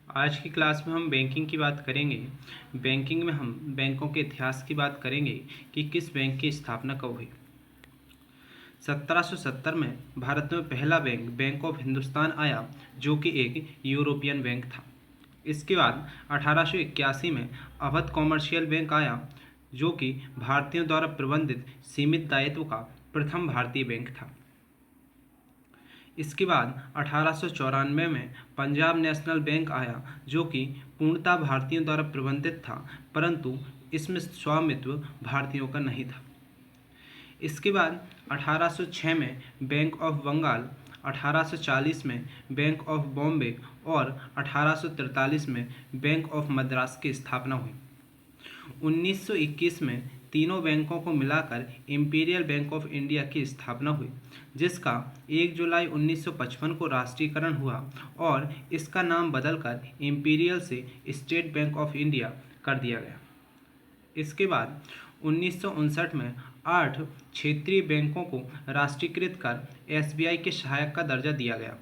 आज की क्लास में हम बैंकिंग की बात करेंगे। बैंकिंग में हम बैंकों के इतिहास की बात करेंगे कि किस बैंक की स्थापना कब हुई। 1770 में भारत में पहला बैंक बैंक ऑफ हिंदुस्तान आया, जो कि एक यूरोपियन बैंक था। इसके बाद 1881 में अवध कॉमर्शियल बैंक आया, जो कि भारतीयों द्वारा प्रबंधित सीमित दायित्व का प्रथम भारतीय बैंक था। इसके बाद 1894 में पंजाब नेशनल बैंक आया, जो कि पूर्णतः भारतीयों द्वारा प्रबंधित था, परंतु इसमें स्वामित्व भारतीयों का नहीं था। इसके बाद 1806 में बैंक ऑफ बंगाल, 1840 में बैंक ऑफ बॉम्बे और 1843 में बैंक ऑफ मद्रास की स्थापना हुई। 1921 में तीनों बैंकों को मिलाकर इंपीरियल बैंक ऑफ इंडिया की स्थापना हुई, जिसका 1 जुलाई 1955 को राष्ट्रीयकरण हुआ और इसका नाम बदलकर इंपीरियल से स्टेट बैंक ऑफ इंडिया कर दिया गया। इसके बाद 1959 में 8 क्षेत्रीय बैंकों को राष्ट्रीयकृत कर एसबीआई के सहायक का दर्जा दिया गया।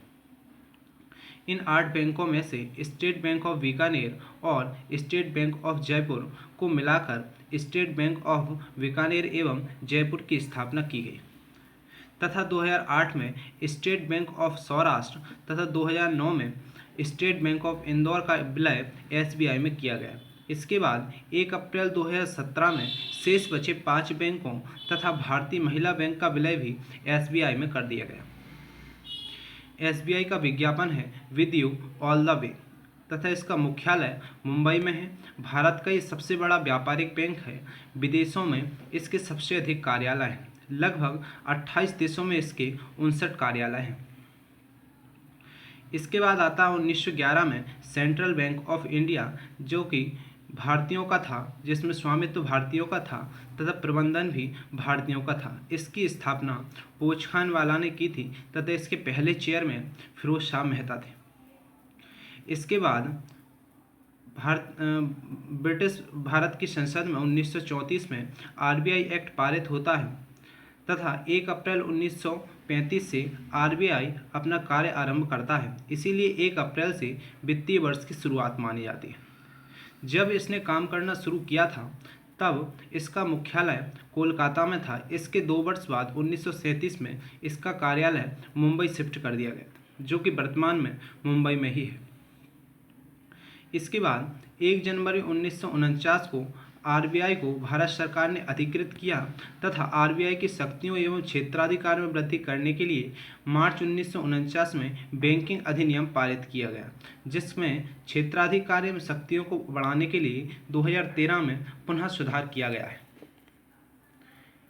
इन 8 बैंकों में से स्टेट बैंक ऑफ बीकानेर और स्टेट बैंक ऑफ जयपुर को मिलाकर स्टेट बैंक ऑफ बीकानेर एवं जयपुर की स्थापना की गई तथा 2008 में स्टेट बैंक ऑफ सौराष्ट्र तथा 2009 में स्टेट बैंक ऑफ इंदौर का विलय एसबीआई में किया गया। इसके बाद 1 अप्रैल 2017 में शेष बचे 5 बैंकों तथा भारतीय महिला बैंक का विलय भी एसबीआई में कर दिया गया। एसबीआई का विज्ञापन है with you all the way तथा इसका मुख्यालय मुंबई में है। भारत का ये सबसे बड़ा व्यापारिक बैंक है। विदेशों में इसके सबसे अधिक कार्यालय हैं। लगभग 28 देशों में इसके 59 कार्यालय हैं। इसके बाद आता है 1911 में सेंट्रल बैंक ऑफ इंडिया, जो कि भारतीयों का था, जिसमें स्वामित्व भारतीयों का था तथा प्रबंधन भी भारतीयों का था। इसकी स्थापना पोच खान वाला ने की थी तथा इसके पहले चेयरमैन फिरोज शाह मेहता थे। इसके बाद ब्रिटिश भारत की संसद में 1934 में आरबीआई एक्ट पारित होता है तथा 1 अप्रैल 1935 से आरबीआई अपना कार्य आरंभ करता है। इसीलिए 1 अप्रैल से वित्तीय वर्ष की शुरुआत मानी जाती है। जब इसने काम करना शुरू किया था तब इसका मुख्यालय कोलकाता में था। इसके 2 वर्ष बाद 1937 में इसका कार्यालय मुंबई शिफ्ट कर दिया गया, जो कि वर्तमान में मुंबई में ही है। इसके बाद 1 जनवरी 1949 को आरबीआई को भारत सरकार ने अधिकृत किया तथा आरबीआई की शक्तियों एवं क्षेत्राधिकार में वृद्धि करने के लिए मार्च 1949 में बैंकिंग अधिनियम पारित किया गया, जिसमें क्षेत्राधिकार एवं शक्तियों को बढ़ाने के लिए 2013 में पुनः सुधार किया गया है।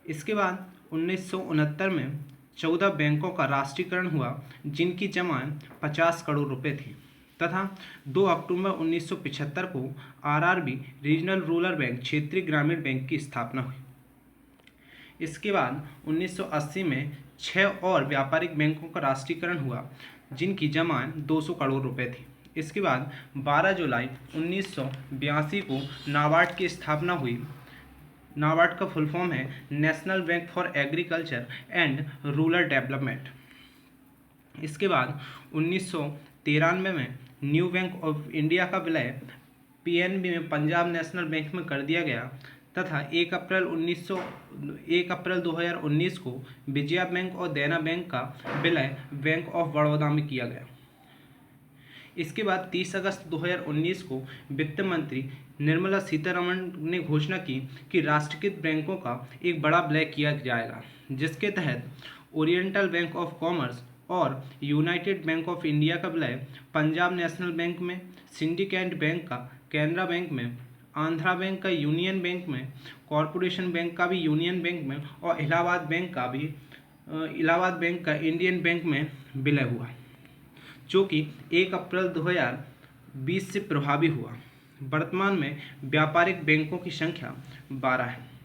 इसके बाद 1969 में 14 बैंकों का राष्ट्रीयकरण हुआ, जिनकी जमा 50 करोड़ रुपए थी तथा 2 अक्टूबर 1975 को आरआरबी रीजनल रूरल बैंक क्षेत्रीय ग्रामीण बैंक की स्थापना हुई। इसके बाद 1980 में 6 और व्यापारिक बैंकों का राष्ट्रीयकरण हुआ, जिनकी जमा 200 करोड़ रुपए थी। इसके बाद 12 जुलाई 1982 को नाबार्ड की स्थापना हुई। नाबार्ड का फुल फॉर्म है national bank for agriculture and rural development. इसके बाद 1993 में न्यू बैंक ऑफ इंडिया का विलय पीएनबी में पंजाब नेशनल बैंक में कर दिया गया तथा 1 अप्रैल 2019 को विजया बैंक और देना बैंक का विलय बैंक ऑफ बड़ौदा में किया गया। इसके बाद 30 अगस्त 2019 को वित्त मंत्री निर्मला सीतारमण ने घोषणा की कि राष्ट्रीयकृत बैंकों का एक बड़ा विलय किया जाएगा, जिसके तहत ओरिएंटल बैंक ऑफ कॉमर्स और यूनाइटेड बैंक ऑफ इंडिया का विलय पंजाब नेशनल बैंक में, सिंडिकेट बैंक का कैनरा बैंक में, आंध्रा बैंक का यूनियन बैंक में, कॉरपोरेशन बैंक का भी यूनियन बैंक में और इलाहाबाद बैंक का इंडियन बैंक में विलय हुआ, जो कि 1 अप्रैल 2020 से प्रभावी हुआ। वर्तमान में व्यापारिक बैंकों की संख्या 12 है।